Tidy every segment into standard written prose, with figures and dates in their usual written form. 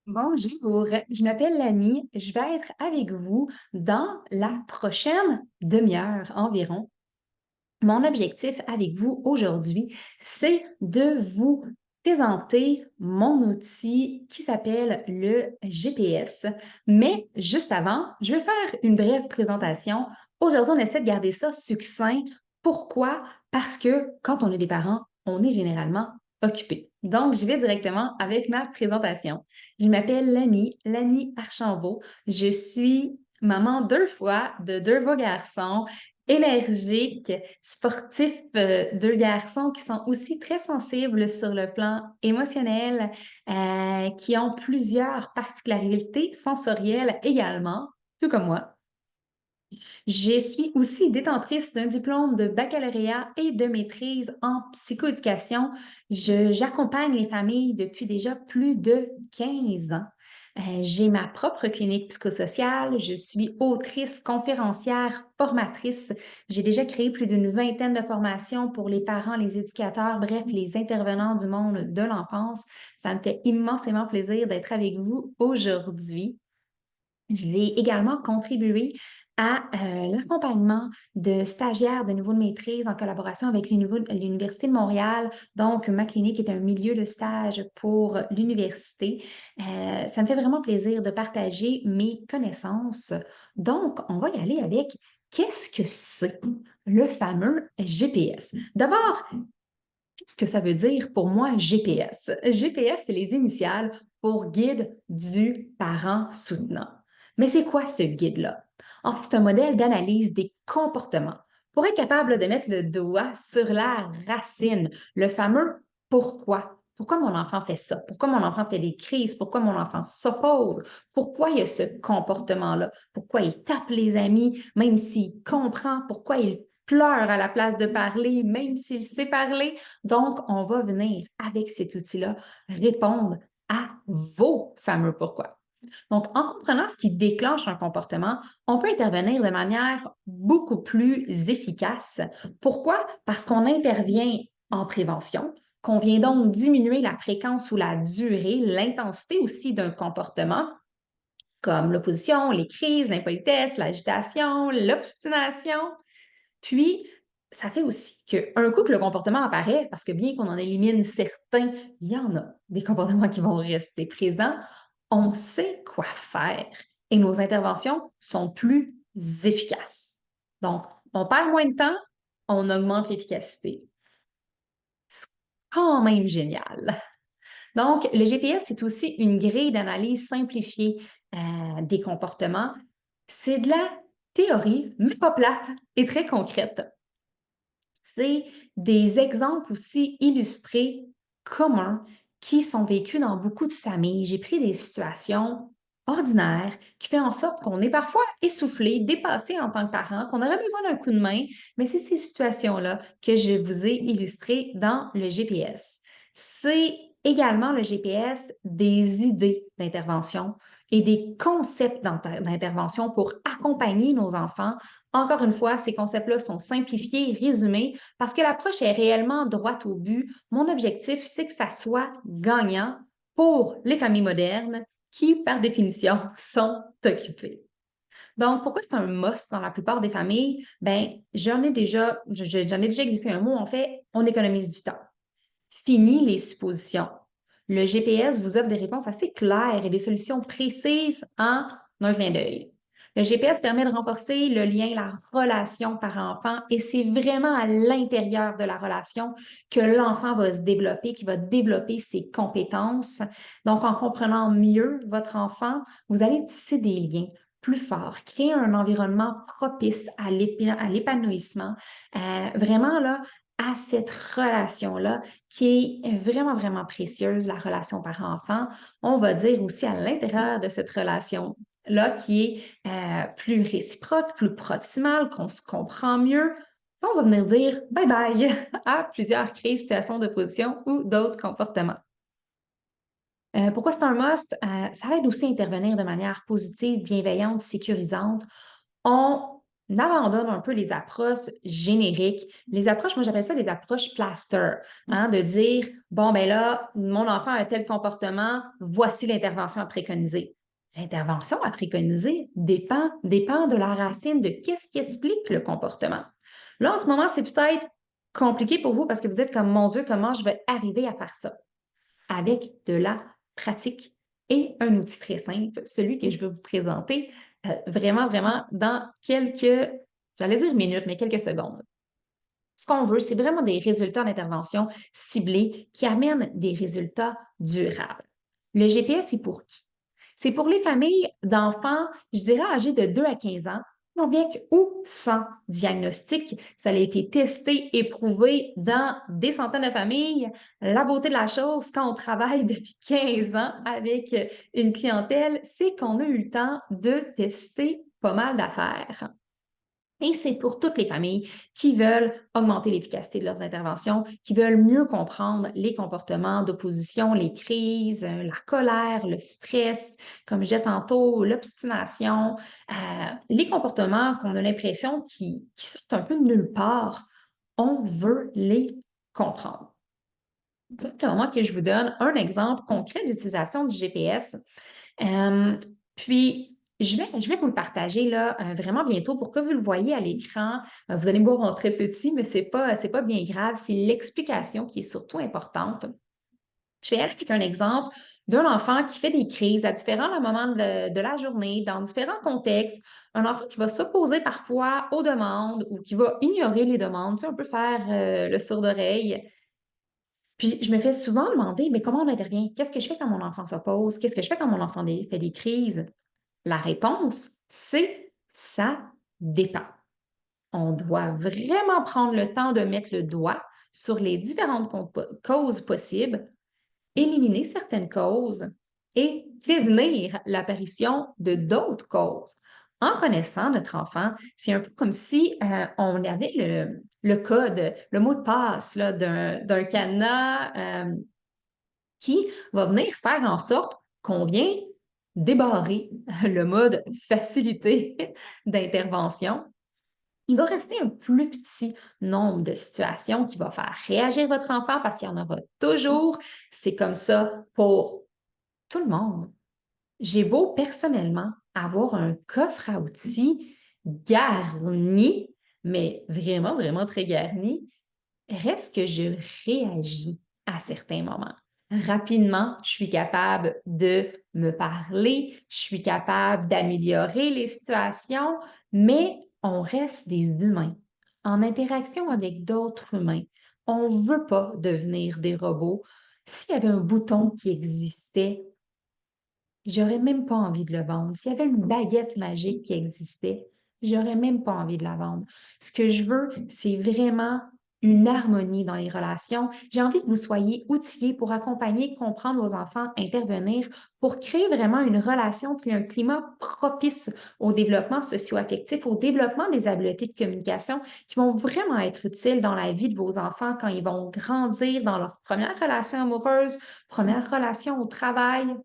Bonjour, je m'appelle Lani. Je vais être avec vous dans la prochaine demi-heure environ. Mon objectif avec vous aujourd'hui, c'est de vous présenter mon outil qui s'appelle le GPS. Mais juste avant, je vais faire une brève présentation. Aujourd'hui, on essaie de garder ça succinct. Pourquoi? Parce que quand on est des parents, on est généralement occupé. Donc, je vais directement avec ma présentation. Je m'appelle Lani Archambault. Je suis maman deux fois de deux beaux garçons énergiques, sportifs, deux garçons qui sont aussi très sensibles sur le plan émotionnel, qui ont plusieurs particularités sensorielles également, tout comme moi. Je suis aussi détentrice d'un diplôme de baccalauréat et de maîtrise en psychoéducation. J'accompagne les familles depuis déjà plus de 15 ans. J'ai ma propre clinique psychosociale. Je suis autrice, conférencière, formatrice. J'ai déjà créé plus d'une vingtaine de formations pour les parents, les éducateurs, bref, les intervenants du monde de l'enfance. Ça me fait immensément plaisir d'être avec vous aujourd'hui. Je vais également contribuer à l'accompagnement de stagiaires de niveau de maîtrise en collaboration avec l'Université de Montréal. Donc, ma clinique est un milieu de stage pour l'université. Ça me fait vraiment plaisir de partager mes connaissances. Donc, on va y aller avec qu'est-ce que c'est le fameux GPS? D'abord, qu'est-ce que ça veut dire pour moi GPS? GPS, c'est les initiales pour guide du parent soutenant. Mais c'est quoi ce guide-là? En fait, c'est un modèle d'analyse des comportements pour être capable de mettre le doigt sur la racine, le fameux pourquoi. Pourquoi mon enfant fait ça? Pourquoi mon enfant fait des crises? Pourquoi mon enfant s'oppose? Pourquoi il y a ce comportement-là? Pourquoi il tape les amis, même s'il comprend? Pourquoi il pleure à la place de parler, même s'il sait parler? Donc, on va venir avec cet outil-là répondre à vos fameux pourquoi. Donc, en comprenant ce qui déclenche un comportement, on peut intervenir de manière beaucoup plus efficace. Pourquoi? Parce qu'on intervient en prévention, qu'on vient donc diminuer la fréquence ou la durée, l'intensité aussi d'un comportement, comme l'opposition, les crises, l'impolitesse, l'agitation, l'obstination. Puis, ça fait aussi qu'un coup que le comportement apparaît, parce que bien qu'on en élimine certains, il y en a des comportements qui vont rester présents, on sait quoi faire et nos interventions sont plus efficaces. Donc, on perd moins de temps, on augmente l'efficacité. C'est quand même génial. Donc, le GPS, c'est aussi une grille d'analyse simplifiée des comportements. C'est de la théorie, mais pas plate et très concrète. C'est des exemples aussi illustrés communs qui sont vécus dans beaucoup de familles. J'ai pris des situations ordinaires qui font en sorte qu'on est parfois essoufflé, dépassé en tant que parent, qu'on aurait besoin d'un coup de main, mais c'est ces situations-là que je vous ai illustrées dans le GPS. C'est également le GPS des idées d'intervention et des concepts d'intervention pour accompagner nos enfants. Encore une fois, ces concepts-là sont simplifiés, résumés, parce que l'approche est réellement droite au but. Mon objectif, c'est que ça soit gagnant pour les familles modernes qui, par définition, sont occupées. Donc, pourquoi c'est un must dans la plupart des familles? Ben, j'en ai déjà glissé un mot, en fait, on économise du temps. Fini les suppositions. Le GPS vous offre des réponses assez claires et des solutions précises en un clin d'œil. Le GPS permet de renforcer le lien, la relation parent-enfant, et c'est vraiment à l'intérieur de la relation que l'enfant va se développer, qui va développer ses compétences. Donc, en comprenant mieux votre enfant, vous allez tisser des liens plus forts, créer un environnement propice à l'épanouissement. Vraiment, là, à cette relation-là qui est vraiment, vraiment précieuse, la relation parent-enfant. On va dire aussi à l'intérieur de cette relation-là qui est plus réciproque, plus proximale, qu'on se comprend mieux. On va venir dire bye-bye à plusieurs crises, situations d'opposition ou d'autres comportements. Pourquoi c'est un must? Ça aide aussi à intervenir de manière positive, bienveillante, sécurisante. On abandonne un peu les approches génériques. Les approches, moi j'appelle ça les approches plaster, hein, de dire, bon, ben là, mon enfant a un tel comportement, voici l'intervention à préconiser. L'intervention à préconiser dépend de la racine de qu'est-ce qui explique le comportement. Là, en ce moment, c'est peut-être compliqué pour vous parce que vous êtes comme, mon Dieu, comment je vais arriver à faire ça? Avec de la pratique et un outil très simple, celui que je vais vous présenter vraiment, vraiment dans quelques, j'allais dire minutes, mais quelques secondes. Ce qu'on veut, c'est vraiment des résultats d'intervention ciblés qui amènent des résultats durables. Le GPS est pour qui? C'est pour les familles d'enfants, je dirais, âgés de 2 à 15 ans, avec ou sans diagnostic. Ça a été testé, éprouvé dans des centaines de familles. La beauté de la chose, quand on travaille depuis 15 ans avec une clientèle, c'est qu'on a eu le temps de tester pas mal d'affaires. Et c'est pour toutes les familles qui veulent augmenter l'efficacité de leurs interventions, qui veulent mieux comprendre les comportements d'opposition, les crises, la colère, le stress, comme je disais tantôt, l'obstination, les comportements qu'on a l'impression qui sortent un peu de nulle part. On veut les comprendre. C'est le moment que je vous donne un exemple concret d'utilisation du GPS. Puis, je vais vous le partager là, vraiment bientôt pour que vous le voyez à l'écran. Vous allez me voir en très petit, mais c'est pas bien grave. C'est l'explication qui est surtout importante. Je vais aller avec un exemple d'un enfant qui fait des crises à différents moments de la journée, dans différents contextes. Un enfant qui va s'opposer parfois aux demandes ou qui va ignorer les demandes. Tu sais, on peut faire le sourd d'oreille. Puis je me fais souvent demander, mais comment on intervient? Qu'est-ce que je fais quand mon enfant s'oppose? Qu'est-ce que je fais quand mon enfant fait des crises? La réponse, c'est ça dépend. On doit vraiment prendre le temps de mettre le doigt sur les différentes causes possibles, éliminer certaines causes et prévenir l'apparition de d'autres causes. En connaissant notre enfant, c'est un peu comme si on avait le code, le mot de passe d'un cadenas qui va venir faire en sorte qu'on vient débarrer le mode facilité d'intervention. Il va rester un plus petit nombre de situations qui va faire réagir votre enfant parce qu'il y en aura toujours. C'est comme ça pour tout le monde. J'ai beau personnellement avoir un coffre à outils garni, mais vraiment, vraiment très garni, reste que je réagis à certains moments. Rapidement, je suis capable de me parler, je suis capable d'améliorer les situations, mais on reste des humains en interaction avec d'autres humains. On ne veut pas devenir des robots. S'il y avait un bouton qui existait, j'aurais même pas envie de le vendre. S'il y avait une baguette magique qui existait, j'aurais même pas envie de la vendre. Ce que je veux, c'est vraiment une harmonie dans les relations. J'ai envie que vous soyez outillés pour accompagner, comprendre vos enfants, intervenir pour créer vraiment une relation puis un climat propice au développement socio-affectif, au développement des habiletés de communication qui vont vraiment être utiles dans la vie de vos enfants quand ils vont grandir dans leur première relation amoureuse, première relation au travail.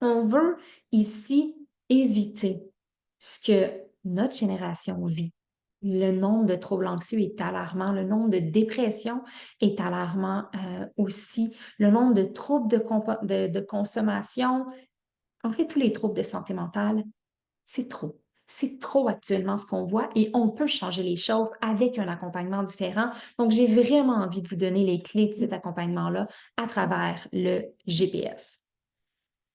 On veut ici éviter ce que notre génération vit. Le nombre de troubles anxieux est alarmant, le nombre de dépressions est alarmant aussi, le nombre de troubles de consommation, en fait, tous les troubles de santé mentale, c'est trop. C'est trop actuellement ce qu'on voit et on peut changer les choses avec un accompagnement différent. Donc, j'ai vraiment envie de vous donner les clés de cet accompagnement-là à travers le GPS.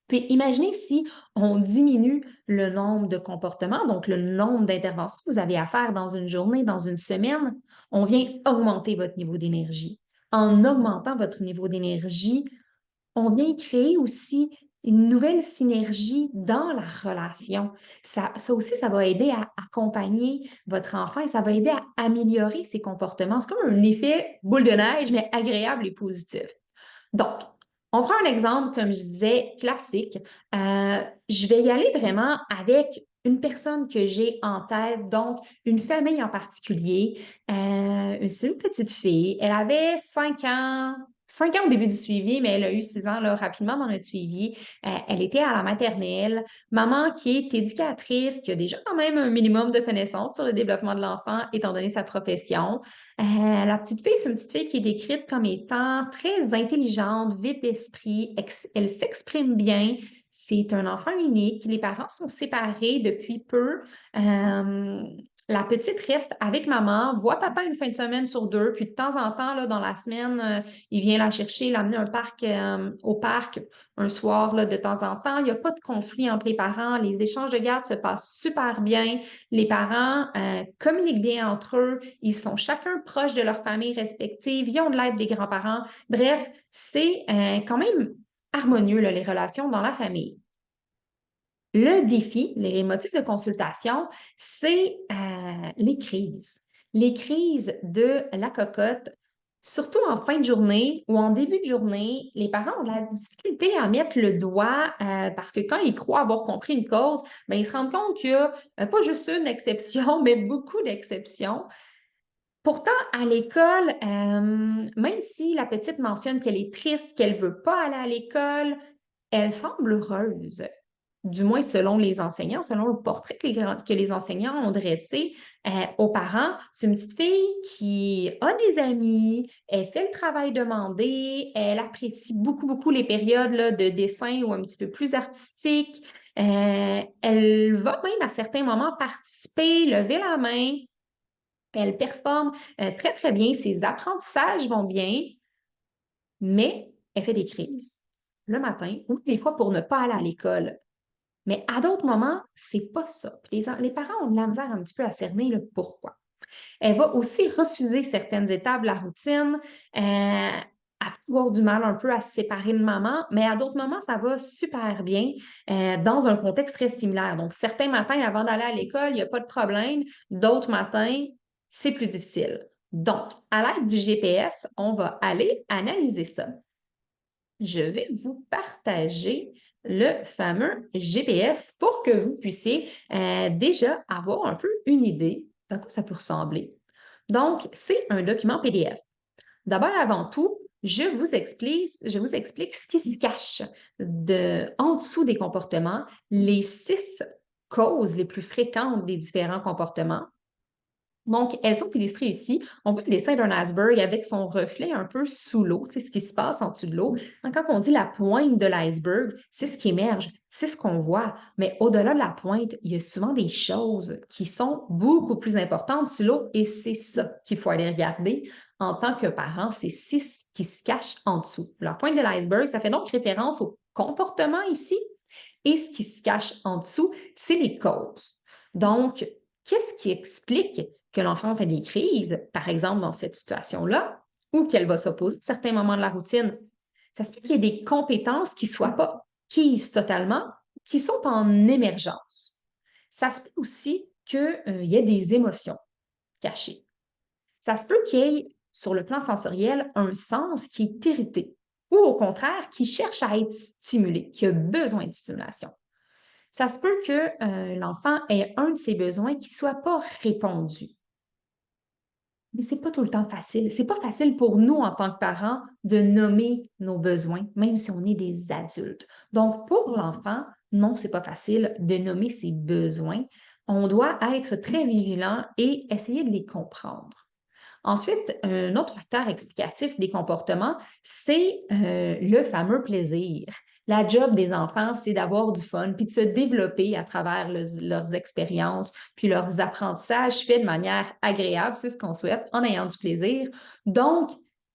Puis imaginez si on diminue le nombre de comportements, donc le nombre d'interventions que vous avez à faire dans une journée, dans une semaine, on vient augmenter votre niveau d'énergie. En augmentant votre niveau d'énergie, on vient créer aussi une nouvelle synergie dans la relation. Ça aussi, ça va aider à accompagner votre enfant et ça va aider à améliorer ses comportements. C'est comme un effet boule de neige, mais agréable et positif. Donc, on prend un exemple, comme je disais, classique. Je vais y aller vraiment avec une personne que j'ai en tête, donc une famille en particulier. C'est une petite fille. Elle avait 5 ans, 5 ans au début du suivi, mais elle a eu 6 ans là, rapidement dans notre suivi. Elle était à la maternelle. Maman qui est éducatrice, qui a déjà quand même un minimum de connaissances sur le développement de l'enfant, étant donné sa profession. La petite fille, c'est une petite fille qui est décrite comme étant très intelligente, vif d'esprit. Elle s'exprime bien. C'est un enfant unique. Les parents sont séparés depuis peu. La petite reste avec maman, voit papa une fin de semaine sur deux, puis de temps en temps, là, dans la semaine, il vient la chercher, l'amener au parc un soir là, de temps en temps. Il n'y a pas de conflit entre les parents. Les échanges de garde se passent super bien. Les parents communiquent bien entre eux. Ils sont chacun proches de leur famille respective. Ils ont de l'aide des grands-parents. Bref, c'est quand même harmonieux, là, les relations dans la famille. Le défi, les motifs de consultation, c'est les crises. Les crises de la cocotte, surtout en fin de journée ou en début de journée, les parents ont de la difficulté à mettre le doigt parce que quand ils croient avoir compris une cause, bien, ils se rendent compte qu'il y a pas juste une exception, mais beaucoup d'exceptions. Pourtant, à l'école, même si la petite mentionne qu'elle est triste, qu'elle ne veut pas aller à l'école, elle semble heureuse, du moins selon les enseignants, selon le portrait que les enseignants ont dressé aux parents. C'est une petite fille qui a des amis, elle fait le travail demandé, elle apprécie beaucoup, beaucoup les périodes là, de dessin ou un petit peu plus artistiques. Elle va même à certains moments participer, lever la main. Elle performe très, très bien. Ses apprentissages vont bien, mais elle fait des crises le matin ou des fois pour ne pas aller à l'école. Mais à d'autres moments, c'est pas ça. Puis les parents ont de la misère un petit peu à cerner le pourquoi. Elle va aussi refuser certaines étapes de la routine, avoir du mal un peu à se séparer de maman, mais à d'autres moments, ça va super bien dans un contexte très similaire. Donc, certains matins, avant d'aller à l'école, il n'y a pas de problème. D'autres matins, c'est plus difficile. Donc, à l'aide du GPS, on va aller analyser ça. Je vais vous partager le fameux GPS pour que vous puissiez déjà avoir un peu une idée de quoi ça peut ressembler. Donc, c'est un document PDF. D'abord, avant tout, je vous explique ce qui se cache en dessous des comportements, les 6 causes les plus fréquentes des différents comportements. Donc, elles sont illustrées ici. On voit le dessin d'un iceberg avec son reflet un peu sous l'eau, tu sais, ce qui se passe en dessous de l'eau. Quand on dit la pointe de l'iceberg, c'est ce qui émerge, c'est ce qu'on voit. Mais au-delà de la pointe, il y a souvent des choses qui sont beaucoup plus importantes sous l'eau et c'est ça qu'il faut aller regarder en tant que parent. C'est ce qui se cache en dessous. La pointe de l'iceberg, ça fait donc référence au comportement ici et ce qui se cache en dessous, c'est les causes. Donc, qu'est-ce qui explique que l'enfant fait des crises, par exemple dans cette situation-là, ou qu'elle va s'opposer à certains moments de la routine? Ça se peut qu'il y ait des compétences qui ne soient pas acquises totalement, qui sont en émergence. Ça se peut aussi qu'il y ait des émotions cachées. Ça se peut qu'il y ait, sur le plan sensoriel, un sens qui est irrité ou au contraire, qui cherche à être stimulé, qui a besoin de stimulation. Ça se peut que l'enfant ait un de ses besoins qui ne soit pas répondu. Mais ce n'est pas tout le temps facile. Ce n'est pas facile pour nous en tant que parents de nommer nos besoins, même si on est des adultes. Donc, pour l'enfant, non, ce n'est pas facile de nommer ses besoins. On doit être très vigilant et essayer de les comprendre. Ensuite, un autre facteur explicatif des comportements, c'est le fameux plaisir. La job des enfants, c'est d'avoir du fun, puis de se développer à travers leurs expériences, puis leurs apprentissages faits de manière agréable, c'est ce qu'on souhaite, en ayant du plaisir. Donc,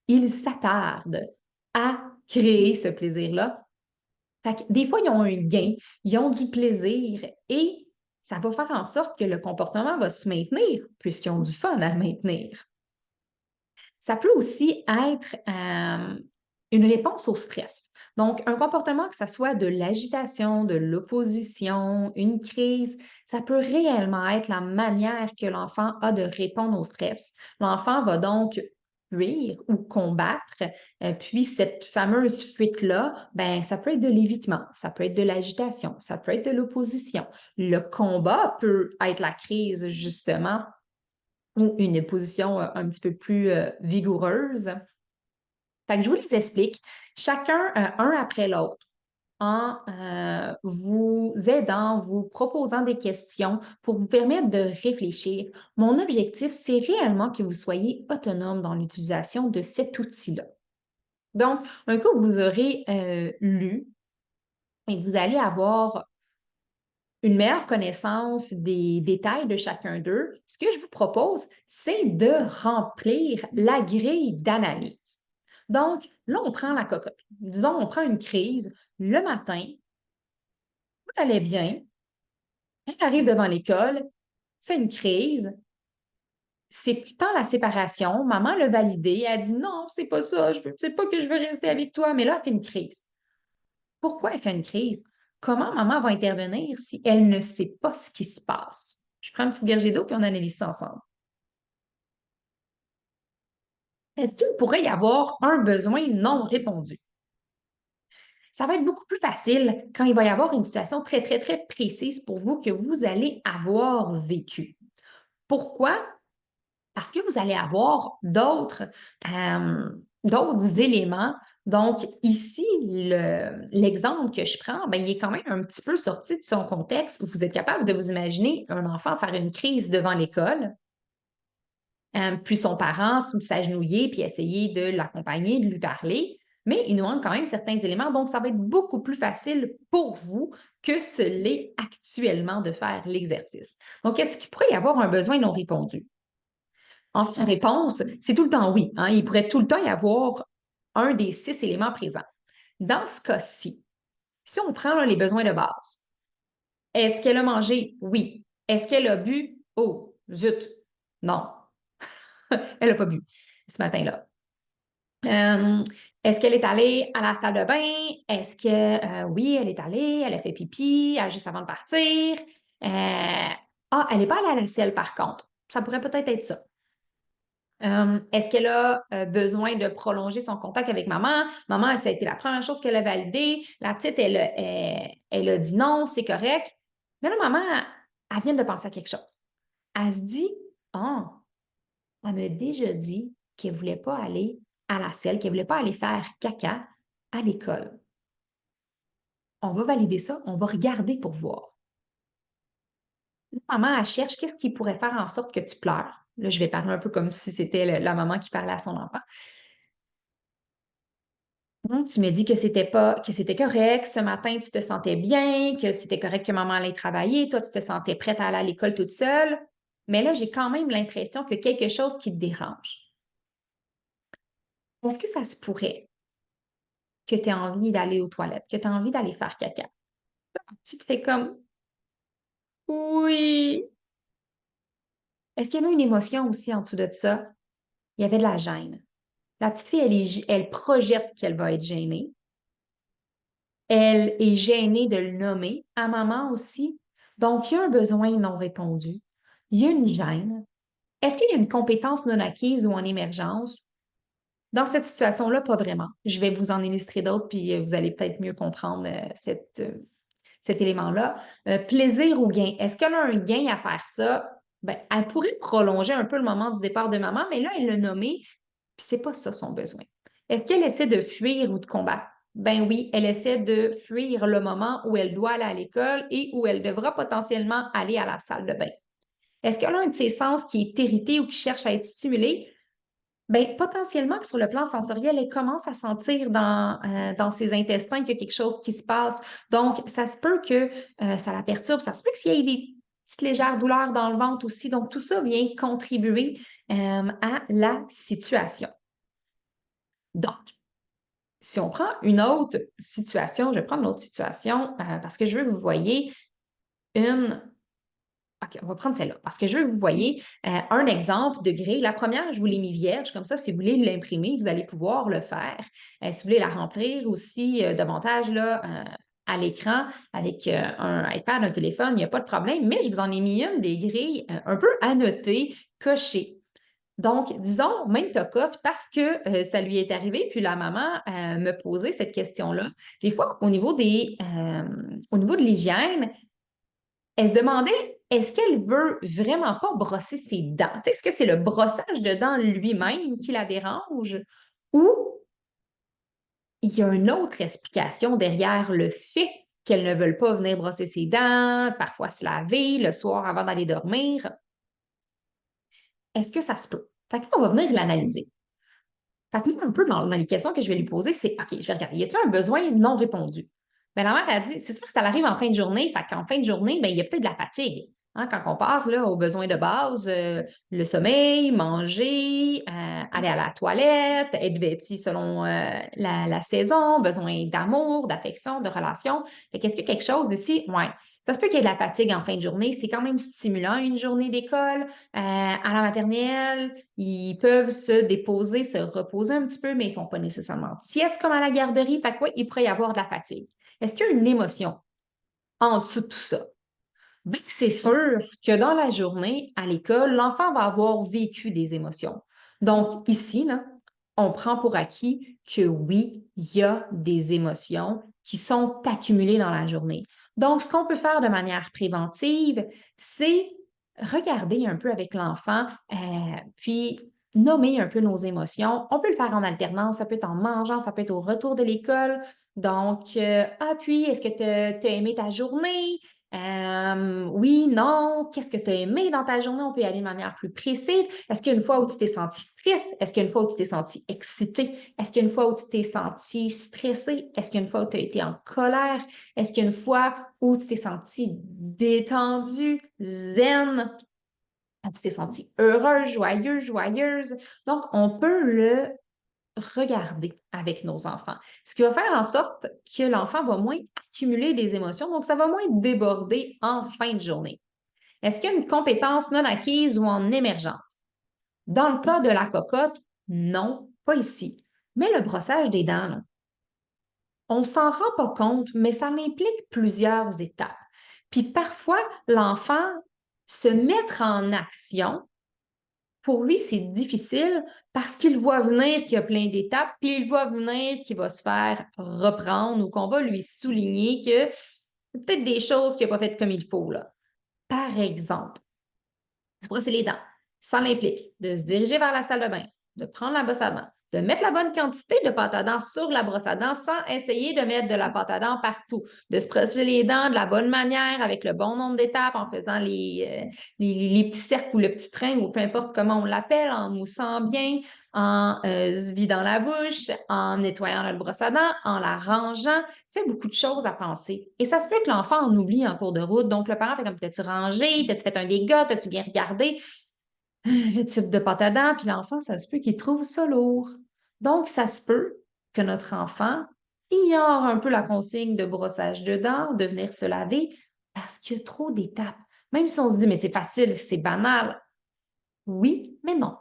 ils s'attardent à créer ce plaisir-là. Fait que des fois, ils ont un gain, ils ont du plaisir et ça va faire en sorte que le comportement va se maintenir puisqu'ils ont du fun à le maintenir. Ça peut aussi être une réponse au stress. Donc, un comportement, que ce soit de l'agitation, de l'opposition, une crise, ça peut réellement être la manière que l'enfant a de répondre au stress. L'enfant va donc fuir ou combattre, puis cette fameuse fuite-là, ben, ça peut être de l'évitement, ça peut être de l'agitation, ça peut être de l'opposition. Le combat peut être la crise, justement, ou une position un petit peu plus vigoureuse. Fait que je vous les explique, chacun un après l'autre, en vous aidant, vous proposant des questions pour vous permettre de réfléchir. Mon objectif, c'est réellement que vous soyez autonome dans l'utilisation de cet outil-là. Donc, un coup que vous aurez lu et que vous allez avoir une meilleure connaissance des détails de chacun d'eux, ce que je vous propose, c'est de remplir la grille d'analyse. Donc, là, on prend la cocotte. Disons, on prend une crise le matin, tout allait bien, elle arrive devant l'école, fait une crise, c'est tant la séparation, maman l'a validé, elle dit non, c'est pas ça, c'est pas que je veux rester avec toi, mais là, elle fait une crise. Pourquoi elle fait une crise? Comment maman va intervenir si elle ne sait pas ce qui se passe? Je prends une petite gorgée d'eau puis on analyse ça ensemble. Est-ce qu'il pourrait y avoir un besoin non répondu? Ça va être beaucoup plus facile quand il va y avoir une situation très, très, très précise pour vous que vous allez avoir vécue. Pourquoi? Parce que vous allez avoir d'autres éléments. Donc, ici, l'exemple que je prends, ben, il est quand même un petit peu sorti de son contexte où vous êtes capable de vous imaginer un enfant faire une crise devant l'école, puis son parent s'agenouiller puis essayer de l'accompagner, de lui parler. Mais il nous manque quand même certains éléments, donc ça va être beaucoup plus facile pour vous que ce l'est actuellement de faire l'exercice. Donc, est-ce qu'il pourrait y avoir un besoin non répondu? En fait, la réponse, c'est tout le temps oui, hein. Il pourrait tout le temps y avoir un des 6 éléments présents. Dans ce cas-ci, si on prend là, les besoins de base, est-ce qu'elle a mangé? Oui. Est-ce qu'elle a bu? Oh, zut, non. Elle n'a pas bu ce matin-là. Euh, Est-ce qu'elle est allée à la salle de bain? Est-ce que oui, elle est allée, elle a fait pipi juste avant de partir? Elle n'est pas allée à la selle par contre. Ça pourrait peut-être être ça. Est-ce qu'elle a besoin de prolonger son contact avec maman? Maman, ça a été la première chose qu'elle a validée. La petite, elle a dit non, c'est correct. Mais là, maman, elle vient de penser à quelque chose. Elle se dit, ah, elle m'a déjà dit qu'elle ne voulait pas aller à la selle, qu'elle ne voulait pas aller faire caca à l'école. On va valider ça, on va regarder pour voir. Maman, elle cherche qu'est-ce qui pourrait faire en sorte que tu pleures. Là, je vais parler un peu comme si c'était la maman qui parlait à son enfant. Tu me dis que c'était correct, ce matin, tu te sentais bien, que c'était correct que maman allait travailler, toi, tu te sentais prête à aller à l'école toute seule. Mais là, j'ai quand même l'impression que quelque chose qui te dérange. Est-ce que ça se pourrait que tu aies envie d'aller aux toilettes, que tu as envie d'aller faire caca? Tu te fais comme oui. Est-ce qu'il y a une émotion aussi en dessous de ça? Il y avait de la gêne. La petite fille, elle projette qu'elle va être gênée. Elle est gênée de le nommer à maman aussi. Donc, il y a un besoin non répondu. Il y a une gêne. Est-ce qu'il y a une compétence non acquise ou en émergence? Dans cette situation-là, pas vraiment. Je vais vous en illustrer d'autres, puis vous allez peut-être mieux comprendre cet élément-là. Plaisir ou gain. Est-ce qu'elle a un gain à faire ça? Ben, elle pourrait prolonger un peu le moment du départ de maman, mais là, elle l'a nommé, puis c'est pas ça son besoin. Est-ce qu'elle essaie de fuir ou de combattre? Ben oui, elle essaie de fuir le moment où elle doit aller à l'école et où elle devra potentiellement aller à la salle de bain. Est-ce qu'elle a un de ses sens qui est irrité ou qui cherche à être stimulé? Ben, potentiellement que sur le plan sensoriel, elle commence à sentir dans ses intestins qu'il y a quelque chose qui se passe. Donc, ça se peut que ça la perturbe. Ça se peut qu'il y ait des petites légères douleurs dans le ventre aussi. Donc, tout ça vient contribuer à la situation. Donc, si on prend une autre situation, je vais prendre une autre situation parce que je veux que vous voyez une. OK, on va prendre celle-là parce que je veux que vous voyez un exemple de grille. La première, je vous l'ai mis vierge, comme ça, si vous voulez l'imprimer, vous allez pouvoir le faire. Si vous voulez la remplir aussi davantage là, à l'écran avec un iPad, un téléphone, il n'y a pas de problème, mais je vous en ai mis une des grilles un peu annotées, cochées. Donc, disons, même cocotte, parce que ça lui est arrivé, puis la maman me posait cette question-là. Des fois, au niveau de l'hygiène, elle se demandait, est-ce qu'elle veut vraiment pas brosser ses dents? Tu sais, est-ce que c'est le brossage de dents lui-même qui la dérange? Ou il y a une autre explication derrière le fait qu'elles ne veulent pas venir brosser ses dents, parfois se laver le soir avant d'aller dormir. Est-ce que ça se peut? Fait que là, on va venir l'analyser. Fait que là, un peu dans les questions que je vais lui poser, c'est OK, je vais regarder, y a-t-il un besoin non répondu? Bien, la mère a dit, c'est sûr que ça arrive en fin de journée, fait qu'en fin de journée, bien, il y a peut-être de la fatigue. Hein, quand on part là, aux besoins de base, le sommeil, manger, aller à la toilette, être vêti selon la saison, besoin d'amour, d'affection, de relation. Fait qu'est-ce que quelque chose ici? Ouais. Ça se peut qu'il y ait de la fatigue en fin de journée. C'est quand même stimulant une journée d'école. À la maternelle, ils peuvent se déposer, se reposer un petit peu, mais ils ne font pas nécessairement de sieste comme à la garderie. Fait que, ouais, il pourrait y avoir de la fatigue. Est-ce qu'il y a une émotion en dessous de tout ça? Bien, c'est sûr que dans la journée, à l'école, l'enfant va avoir vécu des émotions. Donc, ici, là, on prend pour acquis que oui, il y a des émotions qui sont accumulées dans la journée. Donc, ce qu'on peut faire de manière préventive, c'est regarder un peu avec l'enfant, puis nommer un peu nos émotions. On peut le faire en alternance, ça peut être en mangeant, ça peut être au retour de l'école. Donc, ah, puis, est-ce que tu as aimé ta journée? Oui, non, qu'est-ce que tu as aimé dans ta journée? On peut y aller de manière plus précise. Est-ce qu'il y a une fois où tu t'es senti triste? Est-ce qu'il y a une fois où tu t'es senti excité? Est-ce qu'il y a une fois où tu t'es senti stressé? Est-ce qu'il y a une fois où tu as été en colère? Est-ce qu'il y a une fois où tu t'es senti détendu, zen? Tu t'es senti heureux, joyeux, joyeuse? Donc, on peut le regarder avec nos enfants. Ce qui va faire en sorte que l'enfant va moins accumuler des émotions, donc ça va moins déborder en fin de journée. Est-ce qu'il y a une compétence non acquise ou en émergence? Dans le cas de la cocotte, non, pas ici. Mais le brossage des dents, là, on ne s'en rend pas compte, mais ça implique plusieurs étapes. Puis parfois, l'enfant se mettre en action pour lui, c'est difficile parce qu'il voit venir qu'il y a plein d'étapes, puis il voit venir qu'il va se faire reprendre ou qu'on va lui souligner que c'est peut-être des choses qu'il n'a pas faites comme il faut, là. Par exemple, se brosser les dents. Ça l'implique de se diriger vers la salle de bain, de prendre la brosse à dents, de mettre la bonne quantité de pâte à dents sur la brosse à dents sans essayer de mettre de la pâte à dents partout, de se brosser les dents de la bonne manière avec le bon nombre d'étapes en faisant les petits cercles ou le petit train ou peu importe comment on l'appelle, en moussant bien, en se vidant la bouche, en nettoyant la brosse à dents, en la rangeant. C'est beaucoup de choses à penser. Et ça se peut que l'enfant en oublie en cours de route. Donc, le parent fait comme, t'as-tu rangé? T'as-tu fait un dégât? T'as-tu bien regardé? Le tube de pâte à dents, puis l'enfant, ça se peut qu'il trouve ça lourd. Donc, ça se peut que notre enfant ignore un peu la consigne de brossage de dents, de venir se laver, parce qu'il y a trop d'étapes. Même si on se dit, mais c'est facile, c'est banal. Oui, mais non.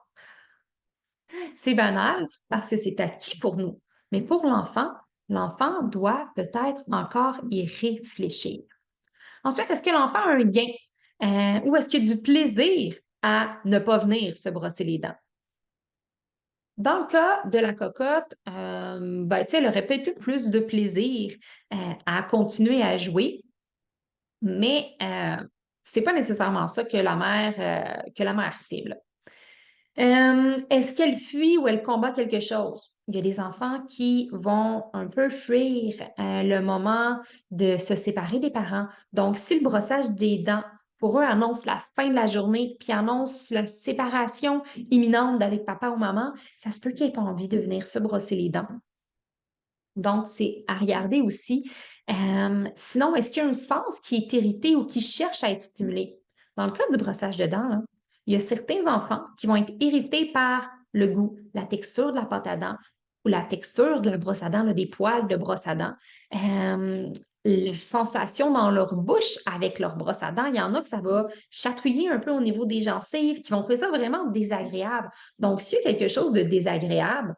C'est banal parce que c'est acquis pour nous. Mais pour l'enfant doit peut-être encore y réfléchir. Ensuite, est-ce que l'enfant a un gain ou est-ce qu'il y a du plaisir à ne pas venir se brosser les dents? Dans le cas de la cocotte, ben, elle aurait peut-être eu plus de plaisir à continuer à jouer, mais c'est pas nécessairement ça que la mère cible. Est-ce qu'elle fuit ou elle combat quelque chose? Il y a des enfants qui vont un peu fuir le moment de se séparer des parents. Donc, si le brossage des dents, pour eux, annonce la fin de la journée, puis annonce la séparation imminente d'avec papa ou maman, ça se peut qu'ils n'aient pas envie de venir se brosser les dents. Donc, c'est à regarder aussi. Sinon, est-ce qu'il y a un sens qui est irrité ou qui cherche à être stimulé? Dans le cas du brossage de dents, là, il y a certains enfants qui vont être irrités par le goût, la texture de la pâte à dents ou la texture de la brosse à dents, là, des poils de brosse à dents. La sensation dans leur bouche avec leur brosse à dents, il y en a que ça va chatouiller un peu au niveau des gencives, qui vont trouver ça vraiment désagréable. Donc, s'il y a quelque chose de désagréable,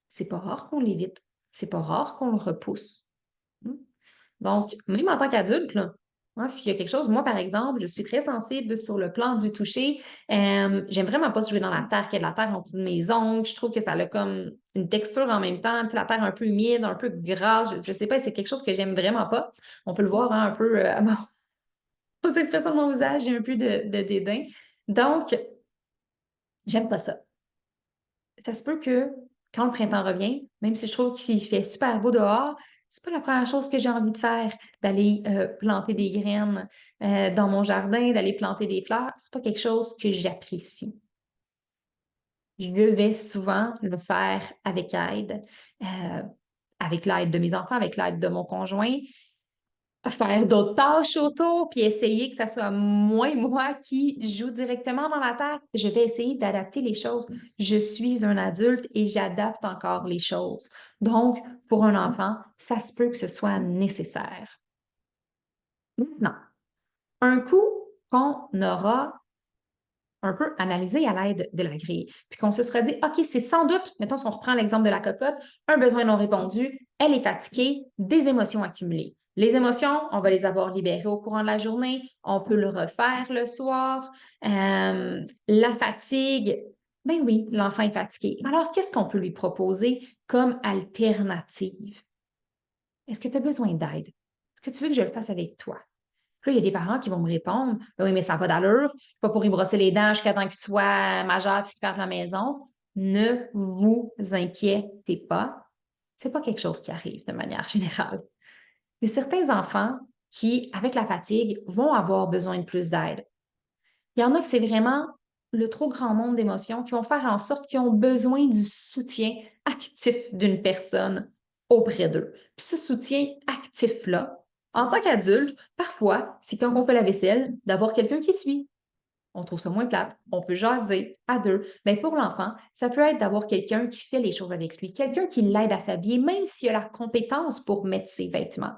c'est pas rare qu'on l'évite. C'est pas rare qu'on le repousse. Hmm. Donc, même en tant qu'adulte, là, hein, s'il y a quelque chose, moi, par exemple, je suis très sensible sur le plan du toucher. J'aime vraiment pas se jouer dans la terre, qu'il y a de la terre en dessous de mes ongles. Je trouve que ça a comme une texture en même temps, tu sais, la terre un peu humide, un peu grasse. Je sais pas, c'est quelque chose que j'aime vraiment pas. On peut le voir hein, un peu aux expressions de mon visage, j'ai un peu de dédain. Donc, j'aime pas ça. Ça se peut que quand le printemps revient, même si je trouve qu'il fait super beau dehors, c'est pas la première chose que j'ai envie de faire, d'aller planter des graines dans mon jardin, d'aller planter des fleurs. C'est pas quelque chose que j'apprécie. Je vais souvent le faire euh, avec l'aide de mes enfants, avec l'aide de mon conjoint, faire d'autres tâches autour, puis essayer que ça soit moins moi qui joue directement dans la terre. Je vais essayer d'adapter les choses. Je suis un adulte et j'adapte encore les choses. Donc, pour un enfant, ça se peut que ce soit nécessaire. Maintenant, un coup qu'on aura un peu analysé à l'aide de la grille, puis qu'on se sera dit, OK, c'est sans doute, mettons si on reprend l'exemple de la cocotte, un besoin non répondu, elle est fatiguée, des émotions accumulées. Les émotions, on va les avoir libérées au courant de la journée, on peut le refaire le soir. La fatigue, ben oui, l'enfant est fatigué. Alors, qu'est-ce qu'on peut lui proposer comme alternative? Est-ce que tu as besoin d'aide? Est-ce que tu veux que je le fasse avec toi? Puis là, il y a des parents qui vont me répondre, ben oui, mais ça n'a pas d'allure, pas pour y brosser les dents jusqu'à temps qu'il soit majeur et qu'il parte de la maison. Ne vous inquiétez pas. C'est pas quelque chose qui arrive de manière générale. Il y a certains enfants qui, avec la fatigue, vont avoir besoin de plus d'aide. Il y en a que c'est vraiment le trop grand nombre d'émotions qui vont faire en sorte qu'ils ont besoin du soutien actif d'une personne auprès d'eux. Puis ce soutien actif-là, en tant qu'adulte, parfois, c'est quand on fait la vaisselle, d'avoir quelqu'un qui suit. On trouve ça moins plate, on peut jaser à deux. Mais pour l'enfant, ça peut être d'avoir quelqu'un qui fait les choses avec lui, quelqu'un qui l'aide à s'habiller, même s'il a la compétence pour mettre ses vêtements.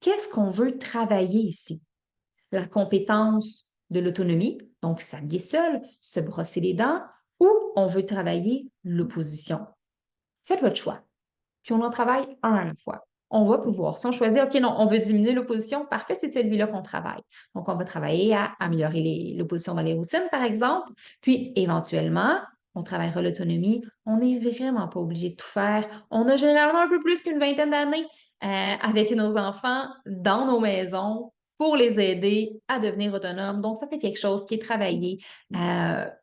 Qu'est-ce qu'on veut travailler ici? La compétence de l'autonomie, donc s'habiller seul, se brosser les dents, ou on veut travailler l'opposition. Faites votre choix. Puis on en travaille un à la fois. On va pouvoir. Si on choisit, OK, non, on veut diminuer l'opposition, parfait, c'est celui-là qu'on travaille. Donc, on va travailler à améliorer l'opposition dans les routines, par exemple. Puis, éventuellement, on travaillera l'autonomie. On n'est vraiment pas obligé de tout faire. On a généralement un peu plus qu'une vingtaine d'années avec nos enfants dans nos maisons pour les aider à devenir autonomes. Donc, ça fait quelque chose qui est travaillé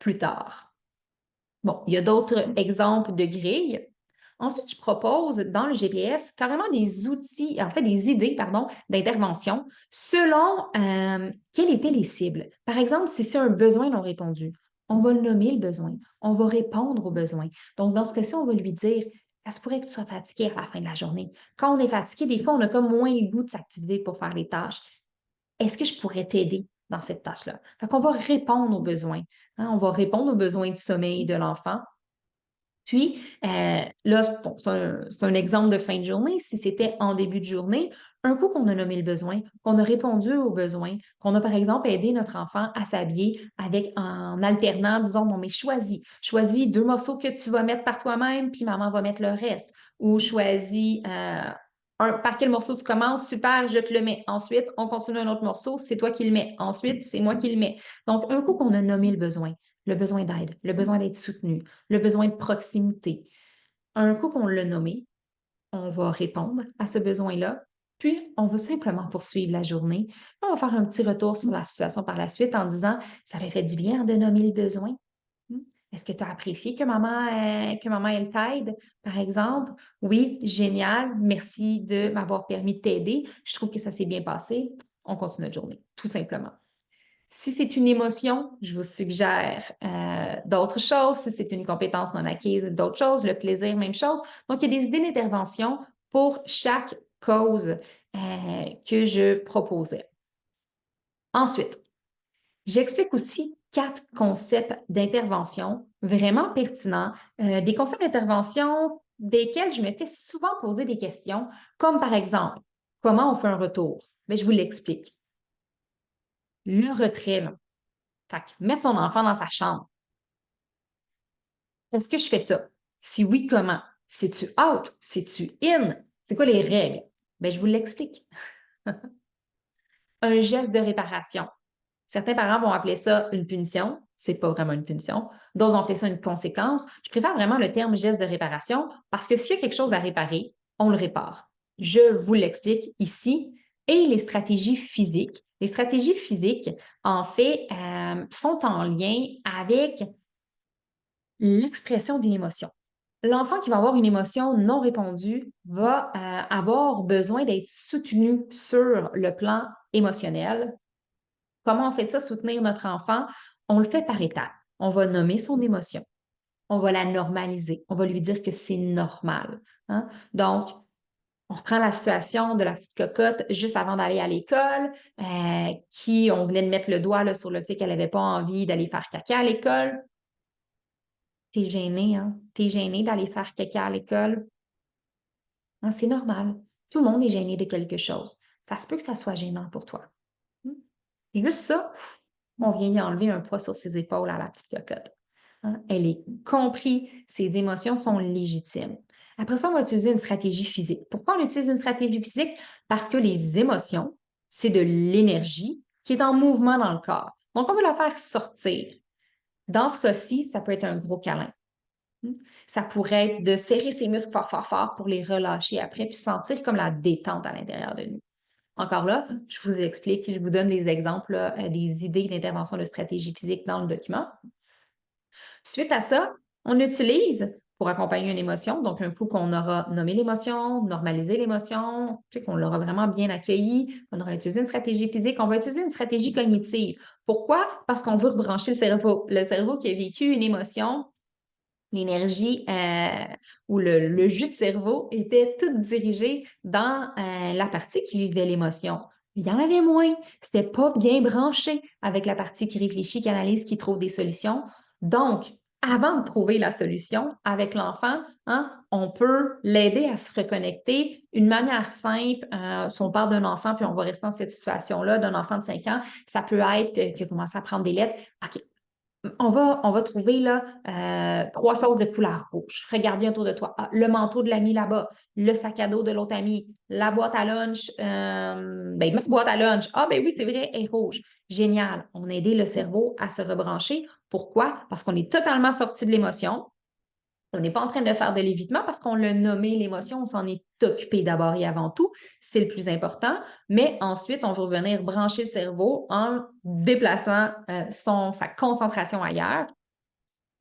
plus tard. Bon, il y a d'autres exemples de grilles. Ensuite, je propose dans le GPS carrément des outils, en fait des idées, pardon, d'intervention selon quelles étaient les cibles. Par exemple, si c'est un besoin non répondu, on va nommer le besoin, on va répondre au besoin. Donc, dans ce cas-ci, on va lui dire, ça se pourrait que tu sois fatigué à la fin de la journée. Quand on est fatigué, des fois, on a comme moins le goût de s'activer pour faire les tâches. Est-ce que je pourrais t'aider dans cette tâche-là? Fait qu'on va répondre aux besoins. Hein, on va répondre aux besoins du sommeil de l'enfant. Puis, là, bon, c'est un exemple de fin de journée. Si c'était en début de journée, un coup qu'on a nommé le besoin, qu'on a répondu aux besoins, qu'on a par exemple aidé notre enfant à s'habiller avec en alternant, disons, bon, mais choisis deux morceaux que tu vas mettre par toi-même, puis maman va mettre le reste. Ou choisis par quel morceau tu commences, super, je te le mets. Ensuite, on continue un autre morceau, c'est toi qui le mets. Ensuite, c'est moi qui le mets. Donc, un coup qu'on a nommé le besoin d'aide, le besoin d'être soutenu, le besoin de proximité. Un coup qu'on l'a nommé, on va répondre à ce besoin-là, puis on va simplement poursuivre la journée. On va faire un petit retour sur la situation par la suite en disant, ça avait fait du bien de nommer le besoin. Est-ce que tu as apprécié que maman elle t'aide, par exemple? Oui, génial. Merci de m'avoir permis de t'aider. Je trouve que ça s'est bien passé. On continue notre journée, tout simplement. Si c'est une émotion, je vous suggère d'autres choses. Si c'est une compétence non acquise, d'autres choses. Le plaisir, même chose. Donc, il y a des idées d'intervention pour chaque cause que je proposais. Ensuite, j'explique aussi 4 concepts d'intervention vraiment pertinents, des concepts d'intervention desquels je me fais souvent poser des questions, comme par exemple, comment on fait un retour? Bien, je vous l'explique. Le retrait, là. Fait que mettre son enfant dans sa chambre. Est-ce que je fais ça? Si oui, comment? C'est-tu out? C'est-tu in? C'est quoi les règles? Bien, je vous l'explique. Un geste de réparation. Certains parents vont appeler ça une punition. C'est pas vraiment une punition. D'autres vont appeler ça une conséquence. Je préfère vraiment le terme geste de réparation parce que s'il y a quelque chose à réparer, on le répare. Je vous l'explique ici. Et les stratégies physiques. Les stratégies physiques, en fait, sont en lien avec l'expression d'une émotion. l'enfant qui va avoir une émotion non répondue va avoir besoin d'être soutenu sur le plan émotionnel. Comment on fait ça, soutenir notre enfant? On le fait par étapes. On va nommer son émotion. On va la normaliser. On va lui dire que c'est normal. Hein? Donc, on reprend la situation de la petite cocotte juste avant d'aller à l'école, qui on venait de mettre le doigt là, sur le fait qu'elle n'avait pas envie d'aller faire caca à l'école. T'es gêné, hein? T'es gêné d'aller faire caca à l'école. Hein, c'est normal. Tout le monde est gêné de quelque chose. Ça se peut que ça soit gênant pour toi. Et juste ça, on vient y enlever un poids sur ses épaules à la petite cocotte. Hein? Elle est comprise, ses émotions sont légitimes. Après ça, on va utiliser une stratégie physique. Pourquoi on utilise une stratégie physique? Parce que les émotions, c'est de l'énergie qui est en mouvement dans le corps. Donc, on veut la faire sortir. Dans ce cas-ci, ça peut être un gros câlin. Ça pourrait être de serrer ses muscles fort, fort, fort pour les relâcher après, puis sentir comme la détente à l'intérieur de nous. Encore là, je vous explique, je vous donne des exemples, là, des idées d'intervention de stratégie physique dans le document. Suite à ça, on utilise pour accompagner une émotion, donc un coup qu'on aura nommé l'émotion, normalisé l'émotion, tu sais, qu'on l'aura vraiment bien accueilli, qu'on aura utilisé une stratégie physique, on va utiliser une stratégie cognitive. Pourquoi? Parce qu'on veut rebrancher le cerveau. Le cerveau qui a vécu une émotion, l'énergie ou le jus de cerveau était tout dirigé dans la partie qui vivait l'émotion. Il y en avait moins. C'était pas bien branché avec la partie qui réfléchit, qui analyse, qui trouve des solutions. Donc, avant de trouver la solution avec l'enfant, hein, on peut l'aider à se reconnecter. Une manière simple, si on parle d'un enfant, puis on va rester dans cette situation-là, d'un enfant de 5 ans, ça peut être qu'il a commencé à prendre des lettres. OK, on va trouver là, 3 choses de couleur rouge. Regarde bien autour de toi. Ah, le manteau de l'ami là-bas, le sac à dos de l'autre ami, la boîte à lunch, ma boîte à lunch. Ah, ben oui, c'est vrai, elle est rouge. Génial. On a aidé le cerveau à se rebrancher. Pourquoi? Parce qu'on est totalement sorti de l'émotion. On n'est pas en train de faire de l'évitement parce qu'on l'a nommé l'émotion, on s'en est occupé d'abord et avant tout. C'est le plus important. Mais ensuite, on va revenir brancher le cerveau en déplaçant sa concentration ailleurs.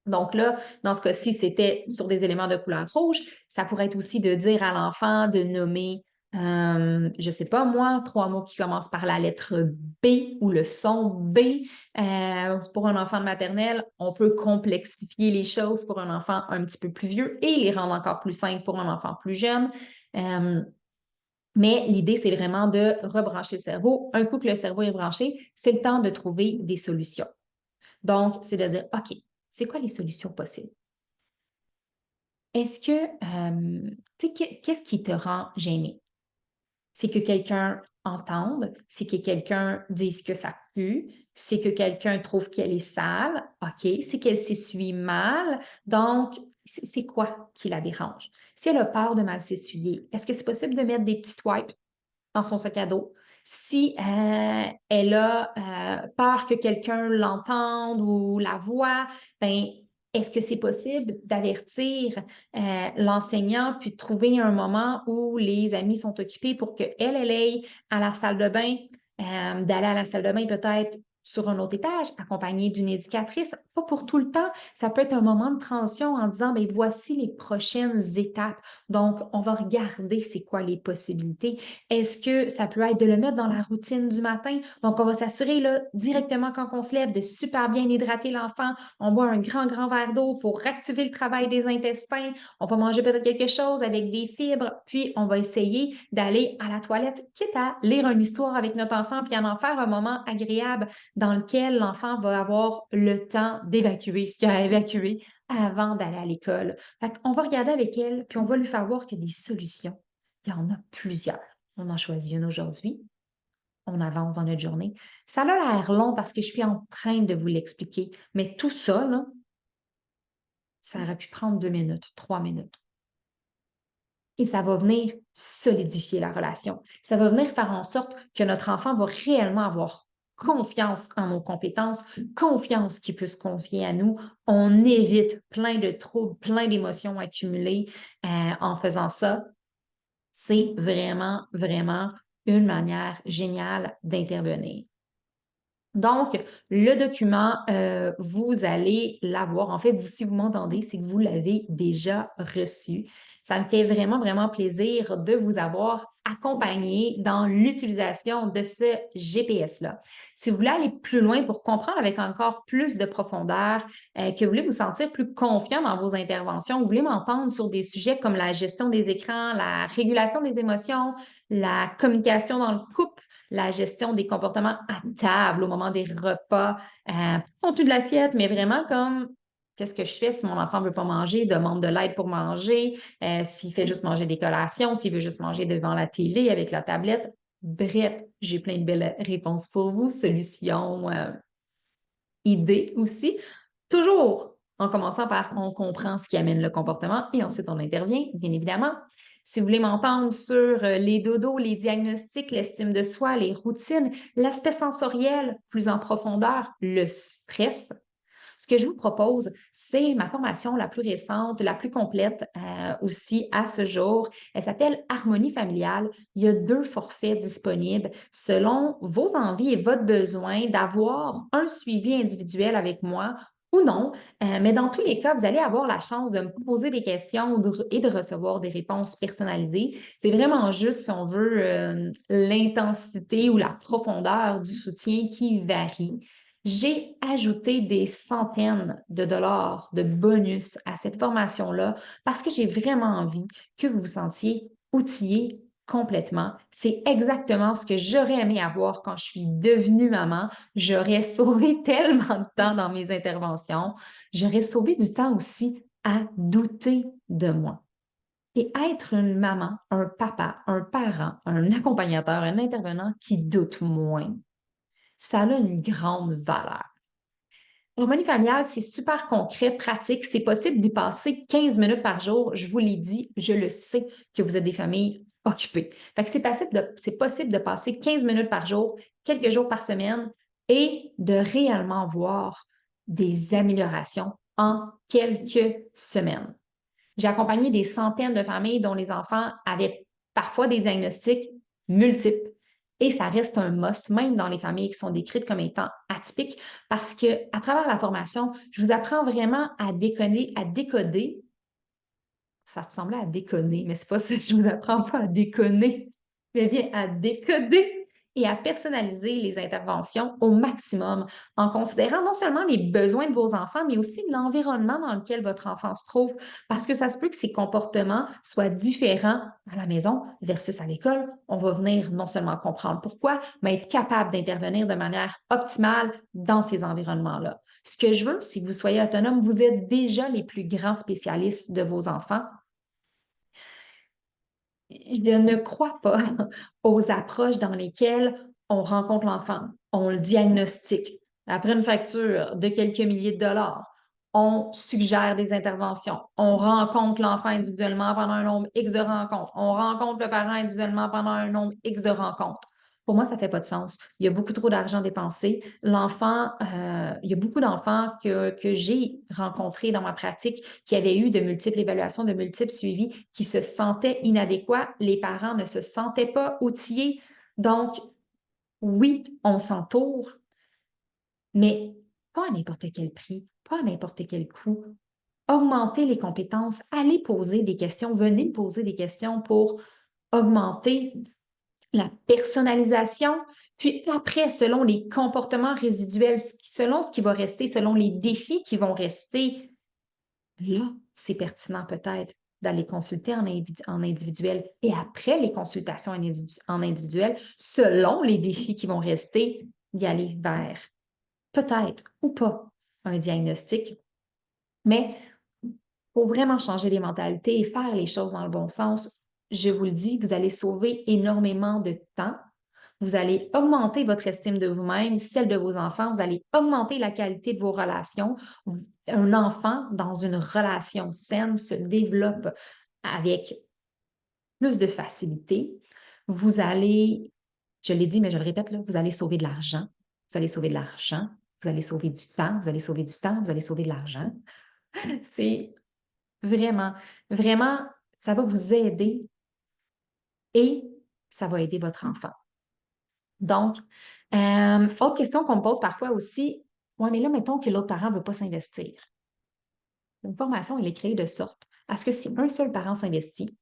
Donc là, dans ce cas-ci, c'était sur des éléments de couleur rouge. Ça pourrait être aussi de dire à l'enfant de nommer, je ne sais pas moi, 3 mots qui commencent par la lettre B ou le son B. Pour un enfant de maternelle, on peut complexifier les choses pour un enfant un petit peu plus vieux et les rendre encore plus simples pour un enfant plus jeune. Mais l'idée, c'est vraiment de rebrancher le cerveau. Un coup que le cerveau est branché, c'est le temps de trouver des solutions. Donc, c'est de dire, OK, c'est quoi les solutions possibles? Est-ce que, tu sais, qu'est-ce qui te rend gêné? C'est que quelqu'un entende, c'est que quelqu'un dise que ça pue, c'est que quelqu'un trouve qu'elle est sale, OK, c'est qu'elle s'essuie mal. Donc, c'est quoi qui la dérange? Si elle a peur de mal s'essuyer, est-ce que c'est possible de mettre des petites wipes dans son sac à dos? Si elle a peur que quelqu'un l'entende ou la voie, ben, est-ce que c'est possible d'avertir l'enseignant puis de trouver un moment où les amis sont occupés pour qu'elle aille à la salle de bain, d'aller à la salle de bain peut-être sur un autre étage, accompagnée d'une éducatrice, pas pour tout le temps. Ça peut être un moment de transition en disant, ben voici les prochaines étapes. Donc, on va regarder c'est quoi les possibilités. Est-ce que ça peut être de le mettre dans la routine du matin? Donc, on va s'assurer là, directement quand on se lève de super bien hydrater l'enfant. On boit un grand, grand verre d'eau pour activer le travail des intestins. On va manger peut-être quelque chose avec des fibres, puis on va essayer d'aller à la toilette, quitte à lire une histoire avec notre enfant, puis en faire un moment agréable dans lequel l'enfant va avoir le temps d'évacuer ce qu'il a à évacuer avant d'aller à l'école. On va regarder avec elle, puis on va lui faire voir qu'il y a des solutions. Il y en a plusieurs. On en choisit une aujourd'hui. On avance dans notre journée. Ça a l'air long parce que je suis en train de vous l'expliquer, mais tout ça, là, ça aurait pu prendre 2 minutes, 3 minutes. Et ça va venir solidifier la relation. Ça va venir faire en sorte que notre enfant va réellement avoir confiance en nos compétences, confiance qu'il peut se confier à nous. On évite plein de troubles, plein d'émotions accumulées en faisant ça. C'est vraiment, vraiment une manière géniale d'intervenir. Donc, le document, vous allez l'avoir. En fait, vous, si vous m'entendez, c'est que vous l'avez déjà reçu. Ça me fait vraiment, vraiment plaisir de vous avoir accompagné dans l'utilisation de ce GPS-là. Si vous voulez aller plus loin pour comprendre avec encore plus de profondeur, que vous voulez vous sentir plus confiant dans vos interventions, vous voulez m'entendre sur des sujets comme la gestion des écrans, la régulation des émotions, la communication dans le couple, la gestion des comportements à table au moment des repas, contenu de l'assiette, mais vraiment comme qu'est-ce que je fais si mon enfant ne veut pas manger, demande de l'aide pour manger, s'il fait juste manger des collations, s'il veut juste manger devant la télé avec la tablette. Bref, j'ai plein de belles réponses pour vous, solutions, idées aussi. Toujours en commençant par on comprend ce qui amène le comportement et ensuite on intervient, bien évidemment. Si vous voulez m'entendre sur les dodos, les diagnostics, l'estime de soi, les routines, l'aspect sensoriel plus en profondeur, le stress, ce que je vous propose, c'est ma formation la plus récente, la plus complète aussi à ce jour. Elle s'appelle Harmonie familiale. Il y a 2 forfaits disponibles selon vos envies et votre besoin d'avoir un suivi individuel avec moi ou non. Mais dans tous les cas, vous allez avoir la chance de me poser des questions et de recevoir des réponses personnalisées. C'est vraiment juste, si on veut, l'intensité ou la profondeur du soutien qui varie. J'ai ajouté des centaines de dollars de bonus à cette formation-là parce que j'ai vraiment envie que vous vous sentiez outillé complètement. C'est exactement ce que j'aurais aimé avoir quand je suis devenue maman. J'aurais sauvé tellement de temps dans mes interventions. J'aurais sauvé du temps aussi à douter de moi. Et être une maman, un papa, un parent, un accompagnateur, un intervenant qui doute moins, ça a une grande valeur. Harmonie familiale, c'est super concret, pratique. C'est possible d'y passer 15 minutes par jour. Je vous l'ai dit, je le sais que vous êtes des familles occupées. Fait que c'est possible de passer 15 minutes par jour, quelques jours par semaine et de réellement voir des améliorations en quelques semaines. J'ai accompagné des centaines de familles dont les enfants avaient parfois des diagnostics multiples. Et ça reste un must, même dans les familles qui sont décrites comme étant atypiques, parce que à travers la formation, je vous apprends vraiment à décoder. Ça ressemblait à déconner, mais c'est pas ça, je vous apprends pas à déconner, mais bien à décoder et à personnaliser les interventions au maximum en considérant non seulement les besoins de vos enfants, mais aussi l'environnement dans lequel votre enfant se trouve, parce que ça se peut que ses comportements soient différents à la maison versus à l'école. On va venir non seulement comprendre pourquoi, mais être capable d'intervenir de manière optimale dans ces environnements-là. Ce que je veux, c'est que vous soyez autonome. Vous êtes déjà les plus grands spécialistes de vos enfants. Je ne crois pas aux approches dans lesquelles on rencontre l'enfant, on le diagnostique. Après une facture de quelques milliers de dollars, on suggère des interventions. On rencontre l'enfant individuellement pendant un nombre X de rencontres. On rencontre le parent individuellement pendant un nombre X de rencontres. Pour moi, ça ne fait pas de sens. Il y a beaucoup trop d'argent dépensé. Il y a beaucoup d'enfants que j'ai rencontrés dans ma pratique qui avaient eu de multiples évaluations, de multiples suivis, qui se sentaient inadéquats. Les parents ne se sentaient pas outillés. Donc, oui, on s'entoure, mais pas à n'importe quel prix, pas à n'importe quel coût. Augmenter les compétences, allez poser des questions, venez me poser des questions pour augmenter la personnalisation, puis après, selon les comportements résiduels, selon ce qui va rester, selon les défis qui vont rester, là, c'est pertinent peut-être d'aller consulter en individuel. Et après les consultations en individuel, selon les défis qui vont rester, d'y aller vers peut-être ou pas un diagnostic. Mais pour vraiment changer les mentalités et faire les choses dans le bon sens, je vous le dis, vous allez sauver énormément de temps. Vous allez augmenter votre estime de vous-même, celle de vos enfants. Vous allez augmenter la qualité de vos relations. Un enfant dans une relation saine se développe avec plus de facilité. Vous allez, je l'ai dit, mais je le répète, là, vous allez sauver de l'argent. Vous allez sauver de l'argent. Vous allez sauver du temps. Vous allez sauver du temps. Vous allez sauver de l'argent. C'est vraiment, vraiment, ça va vous aider et ça va aider votre enfant. Donc, autre question qu'on me pose parfois aussi, ouais, mais là, mettons que l'autre parent ne veut pas s'investir. Une formation, elle est créée de sorte à ce que si un seul parent s'investit,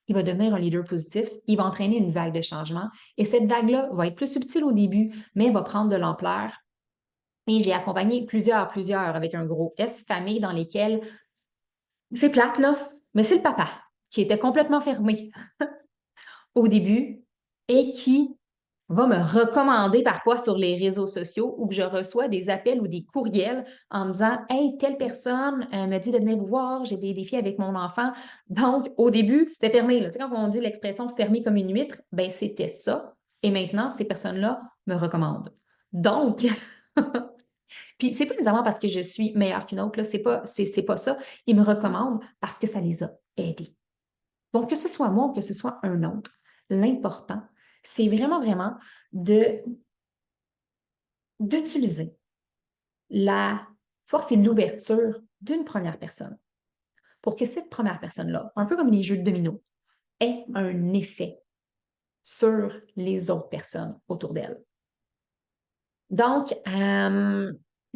il va devenir un leader positif, il va entraîner une vague de changement et cette vague-là va être plus subtile au début, mais va prendre de l'ampleur. Et j'ai accompagné plusieurs avec un gros S, familles dans lesquelles c'est plate, là, mais c'est le papa qui était complètement fermé au début et qui va me recommander parfois sur les réseaux sociaux ou que je reçois des appels ou des courriels en me disant Hey, telle personne me dit de venir vous voir, j'ai des défis avec mon enfant. Donc, au début, c'était fermé. Là. Tu sais, quand on dit l'expression fermé comme une huître, ben c'était ça. Et maintenant, ces personnes-là me recommandent. Donc, puis c'est pas nécessairement parce que je suis meilleure qu'une autre, là, c'est pas ça. Ils me recommandent parce que ça les a aidés. Donc, que ce soit moi ou que ce soit un autre, l'important, c'est vraiment d'utiliser la force et l'ouverture d'une première personne pour que cette première personne-là, un peu comme les jeux de domino, ait un effet sur les autres personnes autour d'elle. Donc,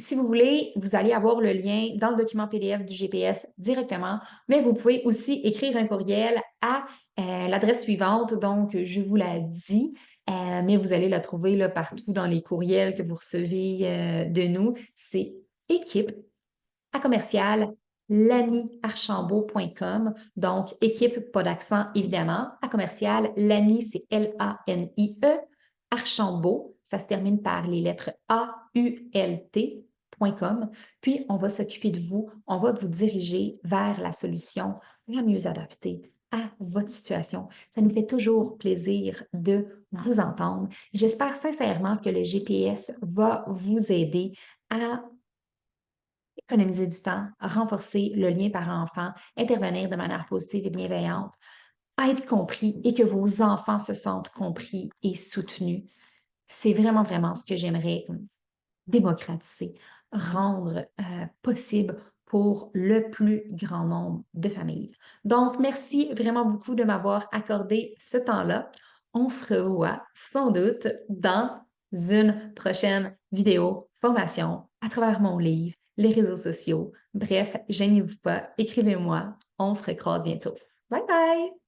si vous voulez, vous allez avoir le lien dans le document PDF du GPS directement, mais vous pouvez aussi écrire un courriel à l'adresse suivante. Donc, je vous la dis, mais vous allez la trouver là, partout dans les courriels que vous recevez de nous. C'est équipe à commercial laniarchambault.com. Donc, équipe, pas d'accent évidemment, à commercial, Lani, c'est L-A-N-I-E, Archambault, ça se termine par les lettres A-U-L-T.com. Puis, on va s'occuper de vous, on va vous diriger vers la solution la mieux adaptée à votre situation. Ça nous fait toujours plaisir de vous entendre. J'espère sincèrement que le GPS va vous aider à économiser du temps, renforcer le lien parent-enfant, intervenir de manière positive et bienveillante, être compris et que vos enfants se sentent compris et soutenus. C'est vraiment ce que j'aimerais démocratiser, rendre possible pour le plus grand nombre de familles. Donc, merci vraiment beaucoup de m'avoir accordé ce temps-là. On se revoit sans doute dans une prochaine vidéo formation à travers mon livre, les réseaux sociaux. Bref, gênez-vous pas, écrivez-moi. On se recroise bientôt. Bye bye!